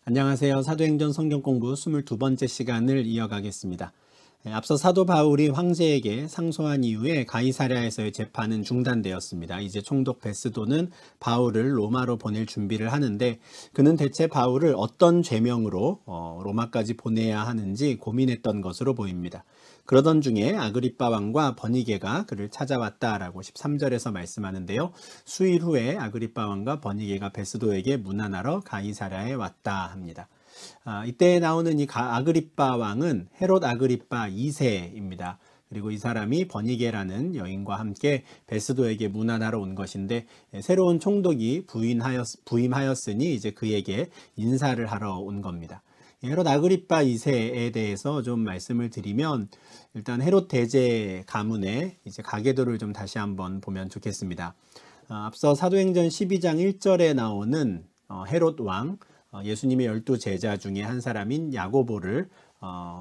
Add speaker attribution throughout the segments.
Speaker 1: 안녕하세요. 사도행전 성경 공부 22번째 시간을 이어가겠습니다. 앞서 사도 바울이 황제에게 상소한 이후에 가이사랴에서의 재판은 중단되었습니다. 이제 총독 베스도는 바울을 로마로 보낼 준비를 하는데 그는 대체 바울을 어떤 죄명으로 로마까지 보내야 하는지 고민했던 것으로 보입니다. 그러던 중에 아그리빠 왕과 버니게가 그를 찾아왔다라고 13절에서 말씀하는데요. 수일 후에 아그리빠 왕과 버니게가 베스도에게 문안하러 가이사랴에 왔다 합니다. 이때 나오는 이 아그리빠 왕은 헤롯 아그리빠 2세입니다. 그리고 이 사람이 버니게라는 여인과 함께 베스도에게 문안하러 온 것인데 새로운 총독이 부임하였으니 이제 그에게 인사를 하러 온 겁니다. 헤롯 아그리빠 2세에 대해서 좀 말씀을 드리면 일단 헤롯 대제 가문의 이제 가계도를 좀 다시 한번 보면 좋겠습니다. 앞서 사도행전 12장 1절에 나오는 헤롯 왕, 예수님의 12제자 중에 한 사람인 야고보를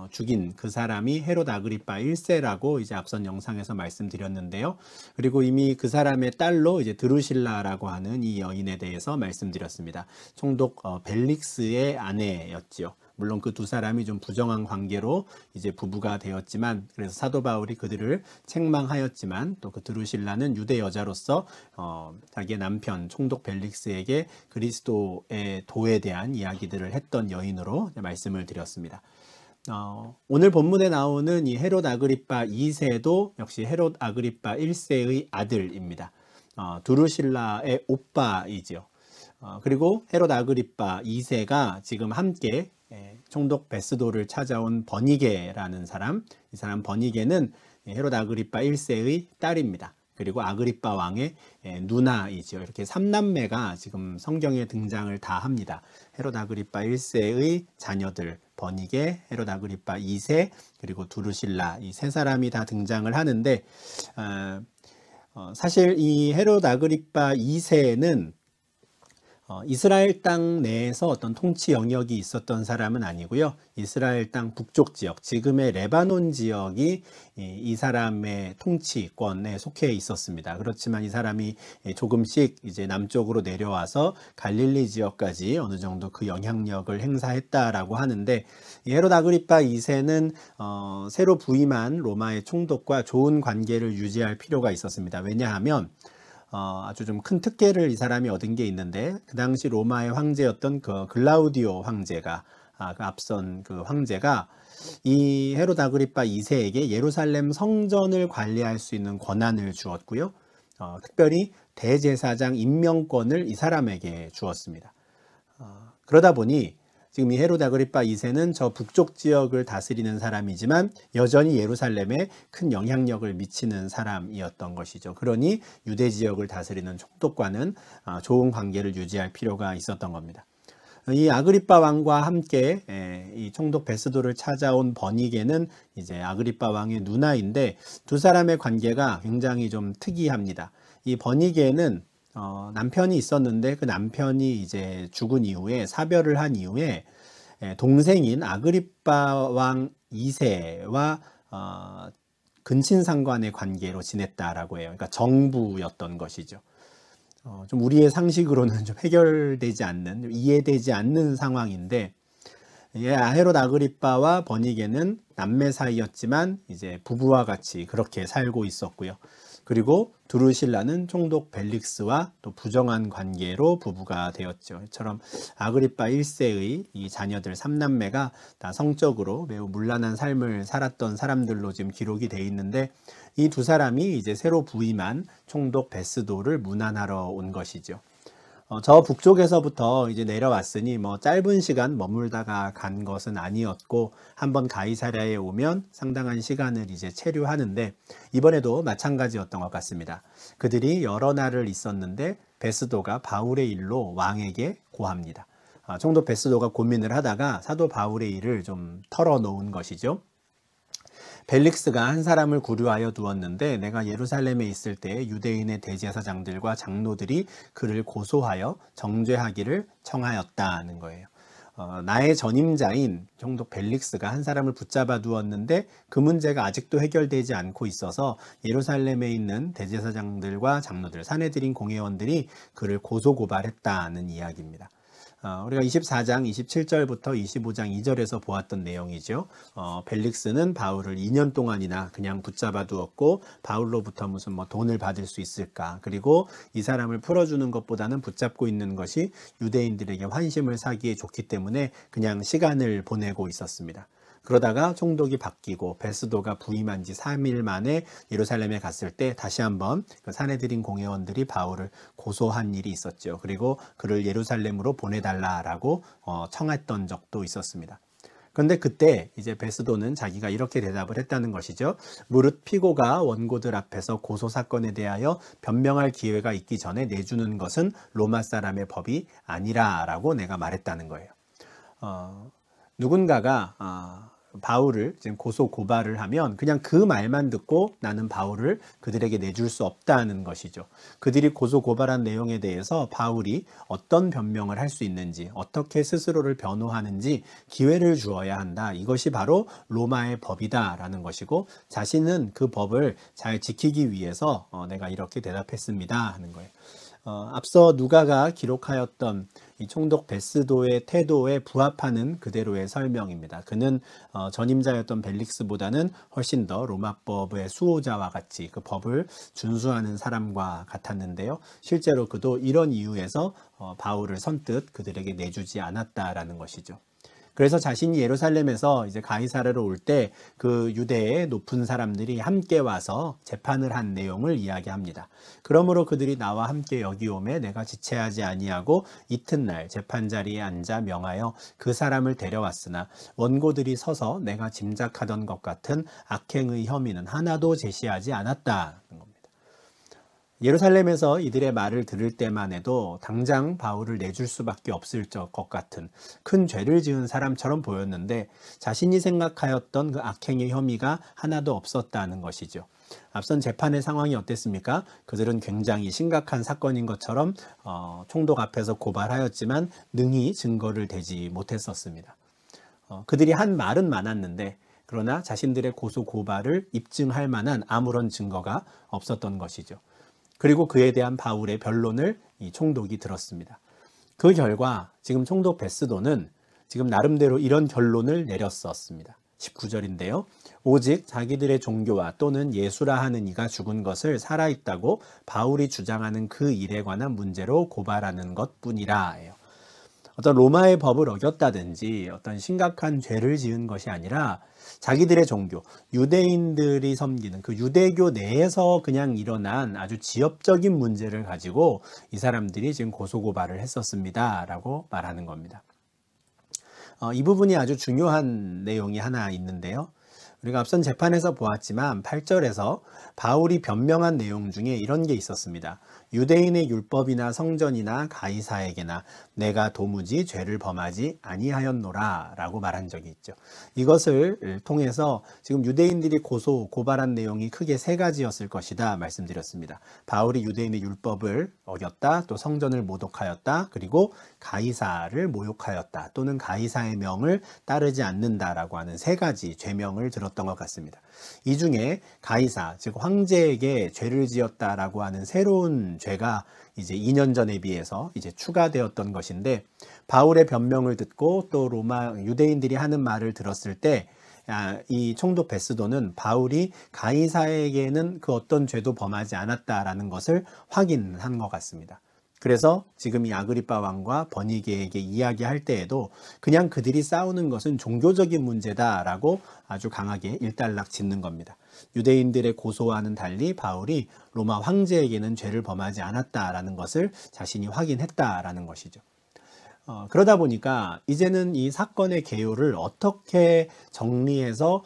Speaker 1: 죽인 그 사람이 헤롯 아그리빠 1세라고 이제 앞선 영상에서 말씀드렸는데요. 그리고 이미 그 사람의 딸로 이제 드루실라라고 하는 이 여인에 대해서 말씀드렸습니다. 총독 벨릭스의 아내였지요. 물론 그 두 사람이 좀 부정한 관계로 이제 부부가 되었지만, 그래서 사도 바울이 그들을 책망하였지만 또 그 드루실라는 유대 여자로서 자기의 남편 총독 벨릭스에게 그리스도의 도에 대한 이야기들을 했던 여인으로 말씀을 드렸습니다. 오늘 본문에 나오는 이 헤롯 아그리빠 2세도 역시 헤롯 아그리빠 1세의 아들입니다. 드루실라의 오빠이지요. 그리고 헤롯 아그리빠 2세가 지금 함께 총독 베스도를 찾아온 버니게라는 사람, 이 사람 버니게는 헤롯 아그리빠 1세의 딸입니다. 그리고 아그리빠 왕의 누나이죠. 이렇게 3남매가 지금 성경에 등장을 다 합니다. 헤롯 아그리빠 1세의 자녀들 버니게, 헤롯 아그리빠 2세, 그리고 두루실라, 이 세 사람이 다 등장을 하는데 사실 이 헤롯 아그리빠 2세는 이스라엘 땅 내에서 어떤 통치 영역이 있었던 사람은 아니고요. 이스라엘 땅 북쪽 지역, 지금의 레바논 지역이 이 사람의 통치권에 속해 있었습니다. 그렇지만 이 사람이 조금씩 이제 남쪽으로 내려와서 갈릴리 지역까지 어느 정도 그 영향력을 행사했다라고 하는데, 헤롯 아그리빠 2세는 새로 부임한 로마의 총독과 좋은 관계를 유지할 필요가 있었습니다. 왜냐하면 아주 좀 큰 특혜를 이 사람이 얻은 게 있는데, 그 당시 로마의 황제였던 그 글라우디오 황제가 그 앞선 그 황제가 이 헤롯 아그리빠 2세에게 예루살렘 성전을 관리할 수 있는 권한을 주었고요. 특별히 대제사장 임명권을 이 사람에게 주었습니다. 그러다 보니 지금 이 헤롯 아그리빠 2세는 저 북쪽 지역을 다스리는 사람이지만 여전히 예루살렘에 큰 영향력을 미치는 사람이었던 것이죠. 그러니 유대 지역을 다스리는 총독과는 좋은 관계를 유지할 필요가 있었던 겁니다. 이 아그리빠 왕과 함께 이 총독 베스도를 찾아온 버니게는 이제 아그리빠 왕의 누나인데, 두 사람의 관계가 굉장히 좀 특이합니다. 이 버니게는 남편이 있었는데 그 남편이 이제 죽은 이후에, 사별을 한 이후에 동생인 아그리빠 왕 2세와 근친상간의 관계로 지냈다라고 해요. 그러니까 정부였던 것이죠. 좀 우리의 상식으로는 좀 해결되지 않는, 좀 이해되지 않는 상황인데, 헤롯 아그리빠와 버니게는 남매 사이였지만 이제 부부와 같이 그렇게 살고 있었고요. 그리고 두루실라는 총독 벨릭스와 또 부정한 관계로 부부가 되었죠. 이처럼 아그리빠 1세의 이 자녀들 3남매가 다 성적으로 매우 문란한 삶을 살았던 사람들로 지금 기록이 되어 있는데, 이 두 사람이 이제 새로 부임한 총독 베스도를 문안하러 온 것이죠. 저 북쪽에서부터 이제 내려왔으니 뭐 짧은 시간 머물다가 간 것은 아니었고, 한번 가이사랴에 오면 상당한 시간을 이제 체류하는데, 이번에도 마찬가지였던 것 같습니다. 그들이 여러 날을 있었는데 베스도가 바울의 일로 왕에게 고합니다. 총독 베스도가 고민을 하다가 사도 바울의 일을 좀 털어놓은 것이죠. 벨릭스가 한 사람을 구류하여 두었는데 내가 예루살렘에 있을 때 유대인의 대제사장들과 장로들이 그를 고소하여 정죄하기를 청하였다는 거예요. 나의 전임자인 총독 벨릭스가 한 사람을 붙잡아 두었는데 그 문제가 아직도 해결되지 않고 있어서 예루살렘에 있는 대제사장들과 장로들, 사내들인 공회원들이 그를 고소고발했다는 이야기입니다. 우리가 24장 27절부터 25장 2절에서 보았던 내용이죠. 벨릭스는 바울을 2년 동안이나 그냥 붙잡아 두었고 바울로부터 무슨 돈을 받을 수 있을까? 그리고 이 사람을 풀어주는 것보다는 붙잡고 있는 것이 유대인들에게 환심을 사기에 좋기 때문에 그냥 시간을 보내고 있었습니다. 그러다가 총독이 바뀌고 베스도가 부임한 지 3일 만에 예루살렘에 갔을 때 다시 한번 그 산헤드린 공회원들이 바울을 고소한 일이 있었죠. 그리고 그를 예루살렘으로 보내달라라고 청했던 적도 있었습니다. 그런데 그때 이제 베스도는 자기가 이렇게 대답을 했다는 것이죠. 무릇 피고가 원고들 앞에서 고소 사건에 대하여 변명할 기회가 있기 전에 내주는 것은 로마 사람의 법이 아니라라고 내가 말했다는 거예요. 누군가가 바울을 지금 고소 고발을 하면 그냥 그 말만 듣고 나는 바울을 그들에게 내줄 수 없다는 것이죠. 그들이 고소 고발한 내용에 대해서 바울이 어떤 변명을 할 수 있는지, 어떻게 스스로를 변호하는지 기회를 주어야 한다. 이것이 바로 로마의 법이다라는 것이고, 자신은 그 법을 잘 지키기 위해서 내가 이렇게 대답했습니다 하는 거예요. 앞서 누가가 기록하였던 이 총독 베스도의 태도에 부합하는 그대로의 설명입니다. 그는 전임자였던 벨릭스보다는 훨씬 더 로마법의 수호자와 같이 그 법을 준수하는 사람과 같았는데요. 실제로 그도 이런 이유에서 바울을 선뜻 그들에게 내주지 않았다라는 것이죠. 그래서 자신이 예루살렘에서 이제 가이사랴로 올 때 그 유대의 높은 사람들이 함께 와서 재판을 한 내용을 이야기합니다. 그러므로 그들이 나와 함께 여기 오매 내가 지체하지 아니하고 이튿날 재판 자리에 앉아 명하여 그 사람을 데려왔으나 원고들이 서서 내가 짐작하던 것 같은 악행의 혐의는 하나도 제시하지 않았다는 겁니다. 예루살렘에서 이들의 말을 들을 때만 해도 당장 바울을 내줄 수밖에 없을 것 같은 큰 죄를 지은 사람처럼 보였는데 자신이 생각하였던 그 악행의 혐의가 하나도 없었다는 것이죠. 앞선 재판의 상황이 어땠습니까? 그들은 굉장히 심각한 사건인 것처럼 총독 앞에서 고발하였지만 능히 증거를 대지 못했었습니다. 그들이 한 말은 많았는데 그러나 자신들의 고소 고발을 입증할 만한 아무런 증거가 없었던 것이죠. 그리고 그에 대한 바울의 변론을 이 총독이 들었습니다. 그 결과 지금 총독 베스도는 지금 나름대로 이런 결론을 내렸었습니다. 19절인데요. 오직 자기들의 종교와 또는 예수라 하는 이가 죽은 것을 살아있다고 바울이 주장하는 그 일에 관한 문제로 고발하는 것뿐이라 해요. 어떤 로마의 법을 어겼다든지 어떤 심각한 죄를 지은 것이 아니라 자기들의 종교, 유대인들이 섬기는 그 유대교 내에서 그냥 일어난 아주 지엽적인 문제를 가지고 이 사람들이 지금 고소고발을 했었습니다 라고 말하는 겁니다. 이 부분이 아주 중요한 내용이 하나 있는데요. 우리가 앞선 재판에서 보았지만 8절에서 바울이 변명한 내용 중에 이런 게 있었습니다. 유대인의 율법이나 성전이나 가이사에게나 내가 도무지 죄를 범하지 아니하였노라 라고 말한 적이 있죠. 이것을 통해서 지금 유대인들이 고발한 내용이 크게 세 가지였을 것이다 말씀드렸습니다. 바울이 유대인의 율법을 어겼다, 또 성전을 모독하였다, 그리고 가이사를 모욕하였다, 또는 가이사의 명을 따르지 않는다라고 하는 세 가지 죄명을 들었던 것 같습니다. 이 중에 가이사, 즉 황제에게 죄를 지었다라고 하는 새로운 죄가 이제 2년 전에 비해서 이제 추가되었던 것인데, 바울의 변명을 듣고 또 로마 유대인들이 하는 말을 들었을 때 이 총독 베스도는 바울이 가이사에게는 그 어떤 죄도 범하지 않았다라는 것을 확인한 것 같습니다. 그래서 지금 이 아그리빠 왕과 버니게에게 이야기할 때에도 그냥 그들이 싸우는 것은 종교적인 문제다라고 아주 강하게 일단락 짓는 겁니다. 유대인들의 고소와는 달리 바울이 로마 황제에게는 죄를 범하지 않았다라는 것을 자신이 확인했다라는 것이죠. 그러다 보니까 이제는 이 사건의 개요를 어떻게 정리해서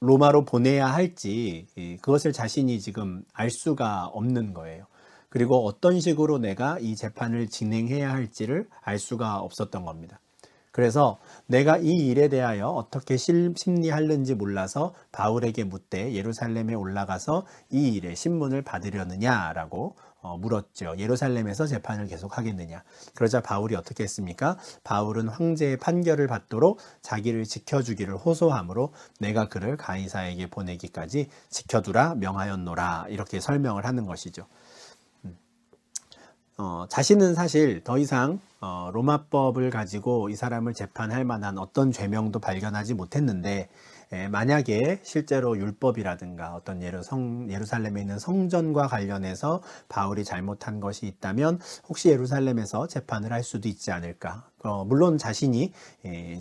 Speaker 1: 로마로 보내야 할지 그것을 자신이 지금 알 수가 없는 거예요. 그리고 어떤 식으로 내가 이 재판을 진행해야 할지를 알 수가 없었던 겁니다. 그래서 내가 이 일에 대하여 어떻게 심리하는지 몰라서 바울에게 묻되 예루살렘에 올라가서 이 일에 신문을 받으려느냐라고 물었죠. 예루살렘에서 재판을 계속 하겠느냐. 그러자 바울이 어떻게 했습니까? 바울은 황제의 판결을 받도록 자기를 지켜주기를 호소하므로 내가 그를 가이사에게 보내기까지 지켜두라 명하였노라, 이렇게 설명을 하는 것이죠. 자신은 사실 더 이상 로마법을 가지고 이 사람을 재판할 만한 어떤 죄명도 발견하지 못했는데, 만약에 실제로 율법이라든가 어떤 예루살렘에 있는 성전과 관련해서 바울이 잘못한 것이 있다면 혹시 예루살렘에서 재판을 할 수도 있지 않을까. 물론 자신이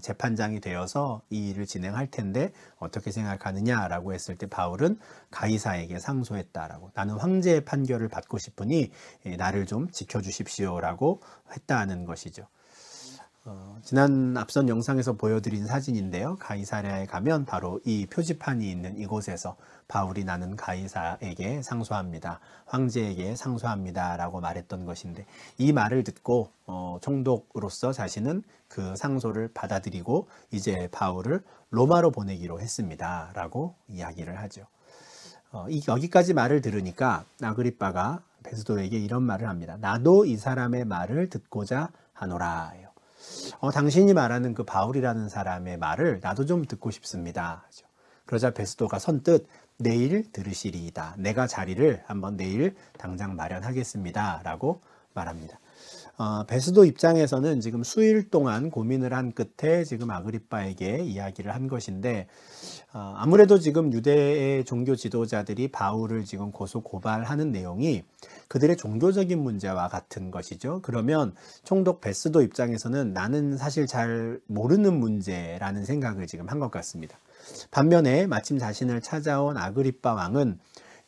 Speaker 1: 재판장이 되어서 이 일을 진행할 텐데 어떻게 생각하느냐라고 했을 때 바울은 가이사에게 상소했다라고, 나는 황제의 판결을 받고 싶으니 나를 좀 지켜주십시오라고 했다는 것이죠. 지난 앞선 영상에서 보여드린 사진인데요. 가이사랴에 가면 바로 이 표지판이 있는 이곳에서 바울이 나는 가이사에게 상소합니다, 황제에게 상소합니다 라고 말했던 것인데, 이 말을 듣고 총독으로서 자신은 그 상소를 받아들이고 이제 바울을 로마로 보내기로 했습니다 라고 이야기를 하죠. 여기까지 말을 들으니까 아그리빠가 베스도에게 이런 말을 합니다. 나도 이 사람의 말을 듣고자 하노라. 당신이 말하는 그 바울이라는 사람의 말을 나도 좀 듣고 싶습니다. 그러자 베스도가 선뜻 내일 들으시리이다. 내가 자리를 한번 내일 당장 마련하겠습니다 라고 말합니다. 베스도 입장에서는 지금 수일 동안 고민을 한 끝에 지금 아그리빠에게 이야기를 한 것인데, 아무래도 지금 유대의 종교 지도자들이 바울을 지금 고소 고발하는 내용이 그들의 종교적인 문제와 같은 것이죠. 그러면 총독 베스도 입장에서는 나는 사실 잘 모르는 문제라는 생각을 지금 한 것 같습니다. 반면에 마침 자신을 찾아온 아그리빠 왕은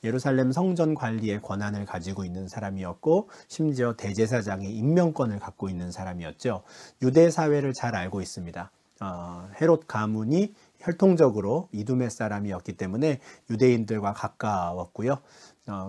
Speaker 1: 예루살렘 성전 관리의 권한을 가지고 있는 사람이었고, 심지어 대제사장의 임명권을 갖고 있는 사람이었죠. 유대 사회를 잘 알고 있습니다. 헤롯 가문이 혈통적으로 이두메 사람이었기 때문에 유대인들과 가까웠고요.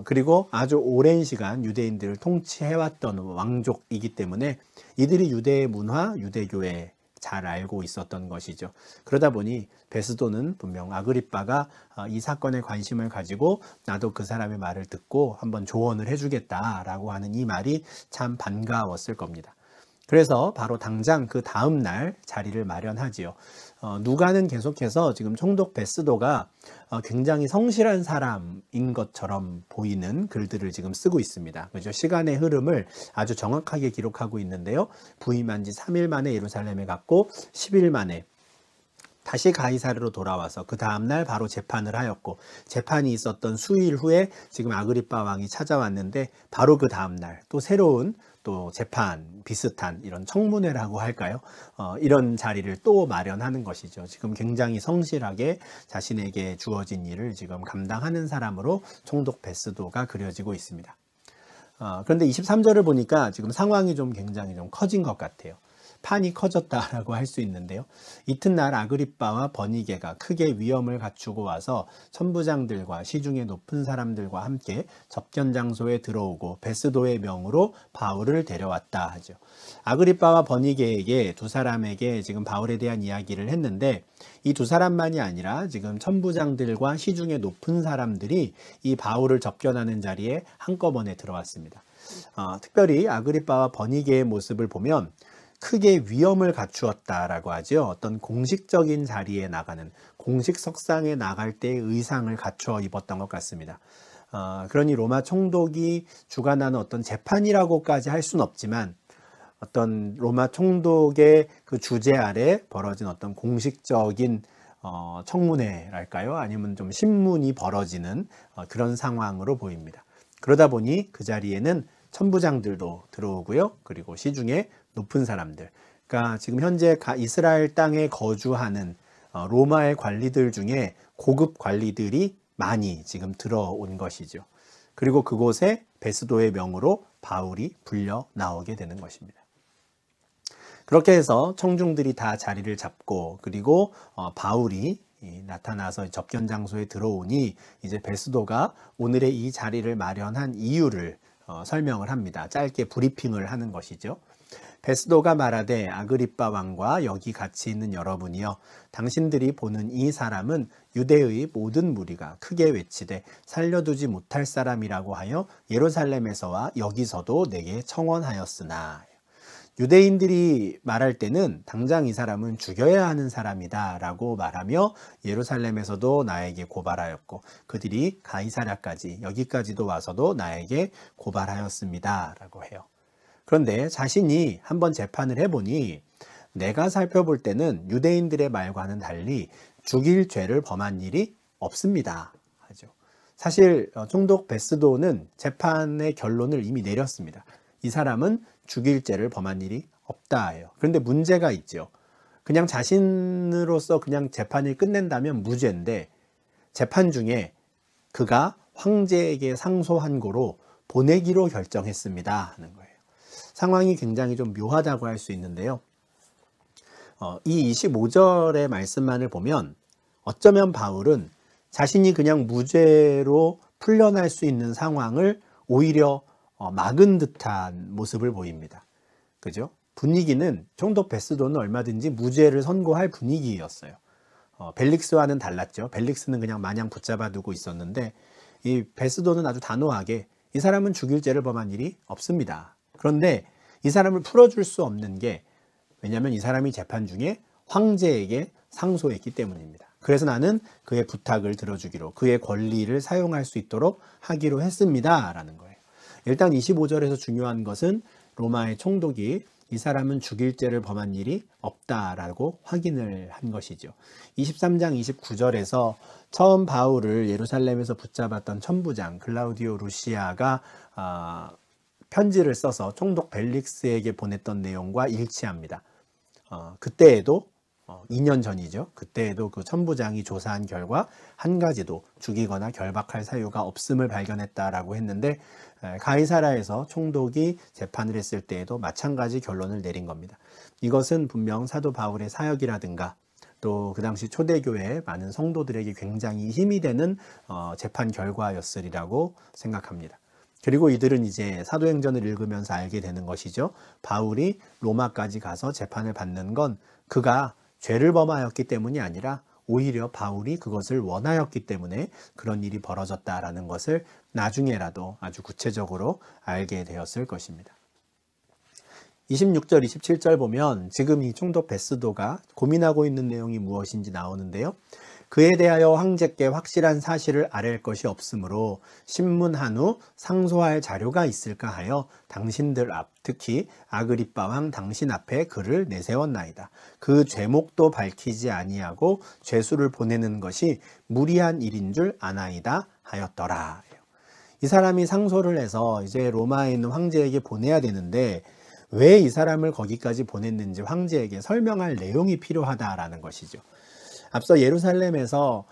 Speaker 1: 그리고 아주 오랜 시간 유대인들을 통치해왔던 왕족이기 때문에 이들이 유대의 문화, 유대교에 잘 알고 있었던 것이죠. 그러다 보니 베스도는 분명 아그리빠가 이 사건에 관심을 가지고 나도 그 사람의 말을 듣고 한번 조언을 해주겠다라고 하는 이 말이 참 반가웠을 겁니다. 그래서 바로 당장 그 다음 날 자리를 마련하지요. 누가는 계속해서 지금 총독 베스도가 굉장히 성실한 사람인 것처럼 보이는 글들을 지금 쓰고 있습니다. 그죠? 시간의 흐름을 아주 정확하게 기록하고 있는데요. 부임한 지 3일 만에 예루살렘에 갔고 10일 만에 다시 가이사르로 돌아와서 그 다음날 바로 재판을 하였고, 재판이 있었던 수일 후에 지금 아그리빠 왕이 찾아왔는데 바로 그 다음날 또 새로운 또 재판 비슷한 이런 청문회라고 할까요? 이런 자리를 또 마련하는 것이죠. 지금 굉장히 성실하게 자신에게 주어진 일을 지금 감당하는 사람으로 총독 베스도가 그려지고 있습니다. 그런데 23절을 보니까 지금 상황이 굉장히 커진 것 같아요. 판이 커졌다라고 할 수 있는데요. 이튿날 아그리빠와 버니게가 크게 위험을 갖추고 와서 천부장들과 시중에 높은 사람들과 함께 접견 장소에 들어오고 베스도의 명으로 바울을 데려왔다 하죠. 아그리빠와 버니게에게 두 사람에게 지금 바울에 대한 이야기를 했는데, 이 두 사람만이 아니라 지금 천부장들과 시중에 높은 사람들이 이 바울을 접견하는 자리에 한꺼번에 들어왔습니다. 특별히 아그리빠와 버니게의 모습을 보면 크게 위험을 갖추었다라고 하죠. 어떤 공식적인 자리에 나가는, 공식 석상에 나갈 때의 의상을 갖추어 입었던 것 같습니다. 그러니 로마 총독이 주관하는 어떤 재판이라고까지 할 수는 없지만, 어떤 로마 총독의 그 주재 아래 벌어진 어떤 공식적인 청문회랄까요? 아니면 좀 신문이 벌어지는 그런 상황으로 보입니다. 그러다 보니 그 자리에는 천부장들도 들어오고요. 그리고 시중에 높은 사람들, 그러니까 지금 현재 이스라엘 땅에 거주하는 로마의 관리들 중에 고급 관리들이 많이 지금 들어온 것이죠. 그리고 그곳에 베스도의 명으로 바울이 불려 나오게 되는 것입니다. 그렇게 해서 청중들이 다 자리를 잡고, 그리고 바울이 나타나서 접견 장소에 들어오니 이제 베스도가 오늘의 이 자리를 마련한 이유를 설명을 합니다. 짧게 브리핑을 하는 것이죠. 베스도가 말하되 아그리빠 왕과 여기 같이 있는 여러분이여, 당신들이 보는 이 사람은 유대의 모든 무리가 크게 외치되 살려두지 못할 사람이라고 하여 예루살렘에서와 여기서도 내게 청원하였으나, 유대인들이 말할 때는 당장 이 사람은 죽여야 하는 사람이다 라고 말하며 예루살렘에서도 나에게 고발하였고, 그들이 가이사랴까지 여기까지도 와서도 나에게 고발하였습니다 라고 해요. 그런데 자신이 한번 재판을 해보니 내가 살펴볼 때는 유대인들의 말과는 달리 죽일 죄를 범한 일이 없습니다 하죠. 사실 총독 베스도는 재판의 결론을 이미 내렸습니다. 이 사람은 죽일 죄를 범한 일이 없다예요. 그런데 문제가 있죠. 그냥 자신으로서 그냥 재판을 끝낸다면 무죄인데 재판 중에 그가 황제에게 상소한 고로 보내기로 결정했습니다 하는 거예요. 상황이 굉장히 좀 묘하다고 할 수 있는데요. 이 25절의 말씀만을 보면 어쩌면 바울은 자신이 그냥 무죄로 풀려날 수 있는 상황을 오히려 막은 듯한 모습을 보입니다. 그죠? 분위기는 총독 베스도는 얼마든지 무죄를 선고할 분위기였어요. 벨릭스와는 달랐죠. 벨릭스는 그냥 마냥 붙잡아 두고 있었는데 이 베스도는 아주 단호하게 이 사람은 죽일 죄를 범한 일이 없습니다. 그런데 이 사람을 풀어줄 수 없는 게 왜냐하면 이 사람이 재판 중에 황제에게 상소했기 때문입니다. 그래서 나는 그의 부탁을 들어주기로 그의 권리를 사용할 수 있도록 하기로 했습니다 라는 거예요. 일단 25절에서 중요한 것은 로마의 총독이 이 사람은 죽일 죄를 범한 일이 없다라고 확인을 한 것이죠. 23장 29절에서 처음 바울을 예루살렘에서 붙잡았던 천부장 글라우디오 루시아가 편지를 써서 총독 벨릭스에게 보냈던 내용과 일치합니다. 그때에도 2년 전이죠. 그때에도 그 천부장이 조사한 결과 한 가지도 죽이거나 결박할 사유가 없음을 발견했다라고 했는데 가이사랴에서 총독이 재판을 했을 때에도 마찬가지 결론을 내린 겁니다. 이것은 분명 사도 바울의 사역이라든가 또 그 당시 초대교회의 많은 성도들에게 굉장히 힘이 되는 재판 결과였으리라고 생각합니다. 그리고 이들은 이제 사도행전을 읽으면서 알게 되는 것이죠. 바울이 로마까지 가서 재판을 받는 건 그가 죄를 범하였기 때문이 아니라 오히려 바울이 그것을 원하였기 때문에 그런 일이 벌어졌다라는 것을 나중에라도 아주 구체적으로 알게 되었을 것입니다. 26절, 27절 보면 지금 이 총독 베스도가 고민하고 있는 내용이 무엇인지 나오는데요. 그에 대하여 황제께 확실한 사실을 아랠 것이 없으므로 신문한 후 상소할 자료가 있을까 하여 당신들 앞, 특히 아그리빠 왕 당신 앞에 그를 내세웠나이다. 그 죄목도 밝히지 아니하고 죄수를 보내는 것이 무리한 일인 줄 아나이다 하였더라. 이 사람이 상소를 해서 이제 로마에 있는 황제에게 보내야 되는데 왜 이 사람을 거기까지 보냈는지 황제에게 설명할 내용이 필요하다라는 것이죠. 앞서 예루살렘에서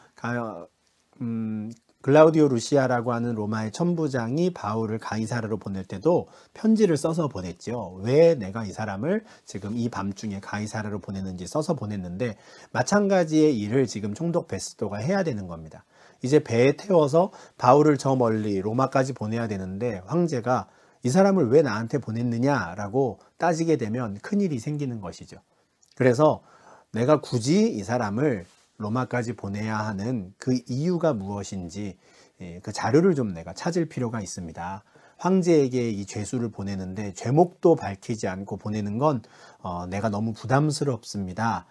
Speaker 1: 글라우디오 루시아라고 하는 로마의 천부장이 바울을 가이사랴로 보낼 때도 편지를 써서 보냈죠. 왜 내가 이 사람을 지금 이 밤중에 가이사랴로 보냈는지 써서 보냈는데 마찬가지의 일을 지금 총독 베스도가 해야 되는 겁니다. 이제 배에 태워서 바울을 저 멀리 로마까지 보내야 되는데 황제가 이 사람을 왜 나한테 보냈느냐라고 따지게 되면 큰일이 생기는 것이죠. 그래서 내가 굳이 이 사람을 로마까지 보내야 하는 그 이유가 무엇인지 그 자료를 좀 내가 찾을 필요가 있습니다. 황제에게 이 죄수를 보내는데 죄목도 밝히지 않고 보내는 건 내가 너무 부담스럽습니다.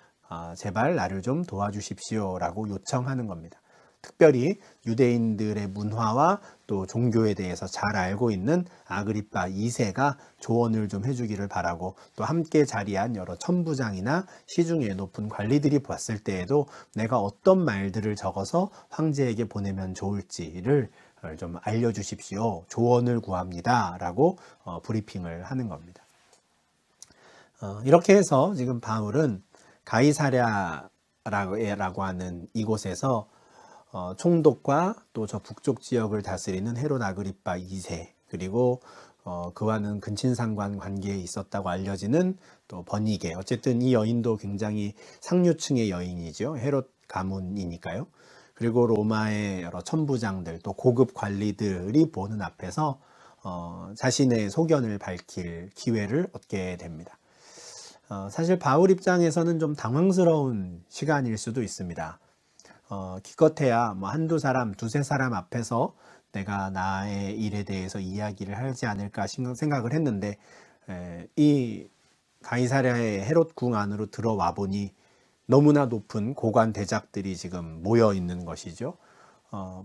Speaker 1: 제발 나를 좀 도와주십시오 라고 요청하는 겁니다. 특별히 유대인들의 문화와 또 종교에 대해서 잘 알고 있는 아그리빠 2세가 조언을 좀 해주기를 바라고 또 함께 자리한 여러 천부장이나 시중에 높은 관리들이 봤을 때에도 내가 어떤 말들을 적어서 황제에게 보내면 좋을지를 좀 알려주십시오. 조언을 구합니다. 라고 브리핑을 하는 겁니다. 이렇게 해서 지금 바울은 가이사랴라고 하는 이곳에서 총독과 또 저 북쪽 지역을 다스리는 헤롯 아그리빠 2세 그리고 그와는 근친상관 관계에 있었다고 알려지는 또 버니게 어쨌든 이 여인도 굉장히 상류층의 여인이죠. 헤롯 가문이니까요. 그리고 로마의 여러 천부장들 또 고급 관리들이 보는 앞에서 자신의 소견을 밝힐 기회를 얻게 됩니다. 사실 바울 입장에서는 좀 당황스러운 시간일 수도 있습니다. 기껏해야 뭐 한두 사람, 두세 사람 앞에서 내가 나의 일에 대해서 이야기를 하지 않을까 생각을 했는데 이 가이사랴의 헤롯 궁 안으로 들어와 보니 너무나 높은 고관 대작들이 지금 모여 있는 것이죠.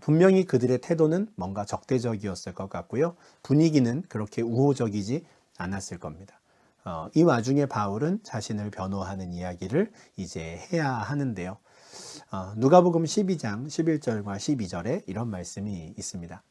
Speaker 1: 분명히 그들의 태도는 뭔가 적대적이었을 것 같고요. 분위기는 그렇게 우호적이지 않았을 겁니다. 이 와중에 바울은 자신을 변호하는 이야기를 이제 해야 하는데요. 누가복음 12장 11절과 12절에 이런 말씀이 있습니다.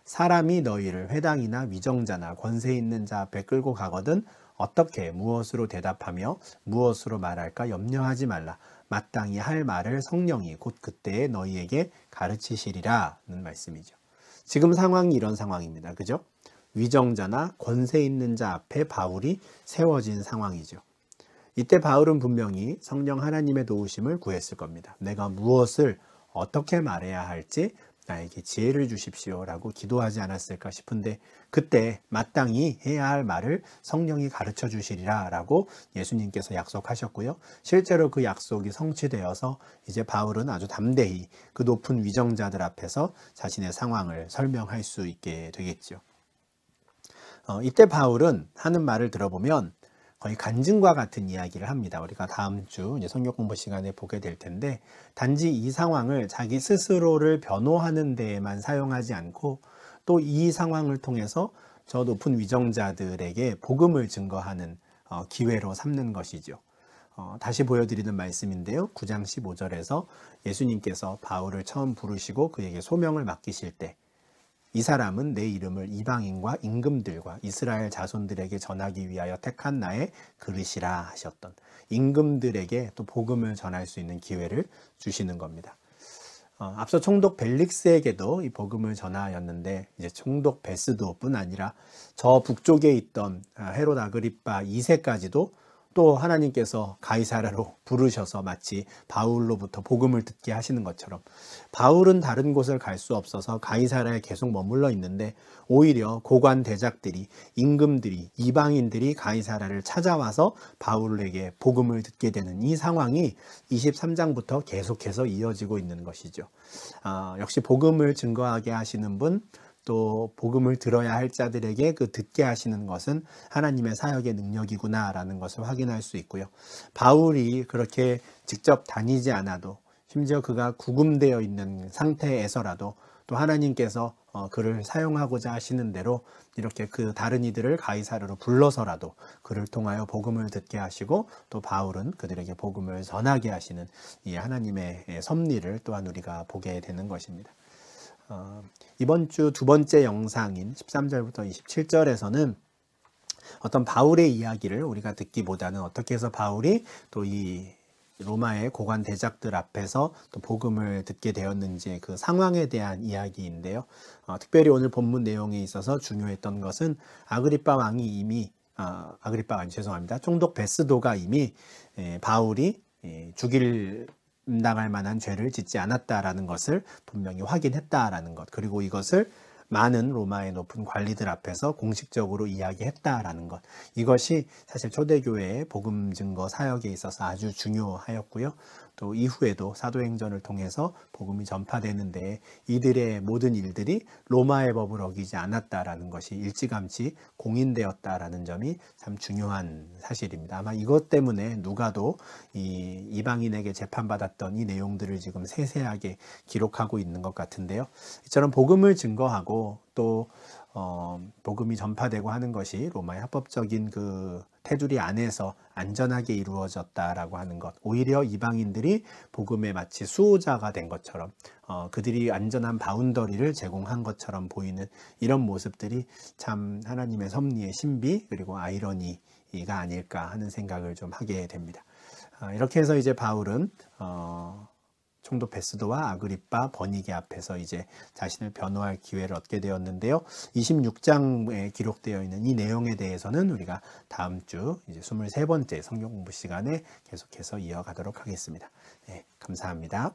Speaker 1: 사람이 너희를 회당이나 위정자나 권세 있는 자 앞에 끌고 가거든 어떻게 무엇으로 대답하며 무엇으로 말할까 염려하지 말라. 마땅히 할 말을 성령이 곧 그때에 너희에게 가르치시리라는 말씀이죠. 지금 상황이 이런 상황입니다. 그죠? 위정자나 권세 있는 자 앞에 바울이 세워진 상황이죠. 이때 바울은 분명히 성령 하나님의 도우심을 구했을 겁니다. 내가 무엇을 어떻게 말해야 할지 나에게 지혜를 주십시오 라고 기도하지 않았을까 싶은데 그때 마땅히 해야 할 말을 성령이 가르쳐 주시리라 라고 예수님께서 약속하셨고요. 실제로 그 약속이 성취되어서 이제 바울은 아주 담대히 그 높은 위정자들 앞에서 자신의 상황을 설명할 수 있게 되겠죠. 이때 바울은 하는 말을 들어보면 거의 간증과 같은 이야기를 합니다. 우리가 다음 주 이제 성경 공부 시간에 보게 될 텐데 단지 이 상황을 자기 스스로를 변호하는 데에만 사용하지 않고 또 이 상황을 통해서 저 높은 위정자들에게 복음을 증거하는 기회로 삼는 것이죠. 다시 보여드리는 말씀인데요. 9장 15절에서 예수님께서 바울을 처음 부르시고 그에게 소명을 맡기실 때 이 사람은 내 이름을 이방인과 임금들과 이스라엘 자손들에게 전하기 위하여 택한 나의 그릇이라 하셨던 임금들에게 또 복음을 전할 수 있는 기회를 주시는 겁니다. 앞서 총독 벨릭스에게도 이 복음을 전하였는데 이제 총독 베스도뿐 아니라 저 북쪽에 있던 헤롯 아그리파 2세까지도 또 하나님께서 가이사랴로 부르셔서 마치 바울로부터 복음을 듣게 하시는 것처럼 바울은 다른 곳을 갈 수 없어서 가이사랴에 계속 머물러 있는데 오히려 고관 대작들이 임금들이 이방인들이 가이사랴를 찾아와서 바울에게 복음을 듣게 되는 이 상황이 23장부터 계속해서 이어지고 있는 것이죠. 역시 복음을 증거하게 하시는 분 또 복음을 들어야 할 자들에게 그 듣게 하시는 것은 하나님의 사역의 능력이구나라는 것을 확인할 수 있고요. 바울이 그렇게 직접 다니지 않아도 심지어 그가 구금되어 있는 상태에서라도 또 하나님께서 그를 사용하고자 하시는 대로 이렇게 그 다른 이들을 가이사랴로 불러서라도 그를 통하여 복음을 듣게 하시고 또 바울은 그들에게 복음을 전하게 하시는 이 하나님의 섭리를 또한 우리가 보게 되는 것입니다. 이번 주 두 번째 영상인 13절부터 27절에서는 어떤 바울의 이야기를 우리가 듣기보다는 어떻게 해서 바울이 또 이 로마의 고관 대작들 앞에서 또 복음을 듣게 되었는지 그 상황에 대한 이야기인데요. 특별히 오늘 본문 내용에 있어서 중요했던 것은 아그리파 왕이 이미 총독 베스도가 이미 바울이 당할 만한 죄를 짓지 않았다라는 것을 분명히 확인했다라는 것, 그리고 이것을 많은 로마의 높은 관리들 앞에서 공식적으로 이야기했다라는 것, 이것이 사실 초대교회의 복음 증거 사역에 있어서 아주 중요하였고요. 또 이후에도 사도행전을 통해서 복음이 전파되는데 이들의 모든 일들이 로마의 법을 어기지 않았다라는 것이 일찌감치 공인되었다라는 점이 참 중요한 사실입니다. 아마 이것 때문에 누가도 이 이방인에게 재판받았던 이 내용들을 지금 세세하게 기록하고 있는 것 같은데요. 이처럼 복음을 증거하고 또 복음이 전파되고 하는 것이 로마의 합법적인 그 테두리 안에서 안전하게 이루어졌다라고 하는 것, 오히려 이방인들이 복음의 마치 수호자가 된 것처럼 그들이 안전한 바운더리를 제공한 것처럼 보이는 이런 모습들이 참 하나님의 섭리의 신비 그리고 아이러니가 아닐까 하는 생각을 좀 하게 됩니다. 이렇게 해서 이제 바울은 총독 베스도와 아그리파 버니게 앞에서 이제 자신을 변호할 기회를 얻게 되었는데요. 26장에 기록되어 있는 이 내용에 대해서는 우리가 다음 주 이제 23번째 성경 공부 시간에 계속해서 이어가도록 하겠습니다. 네, 감사합니다.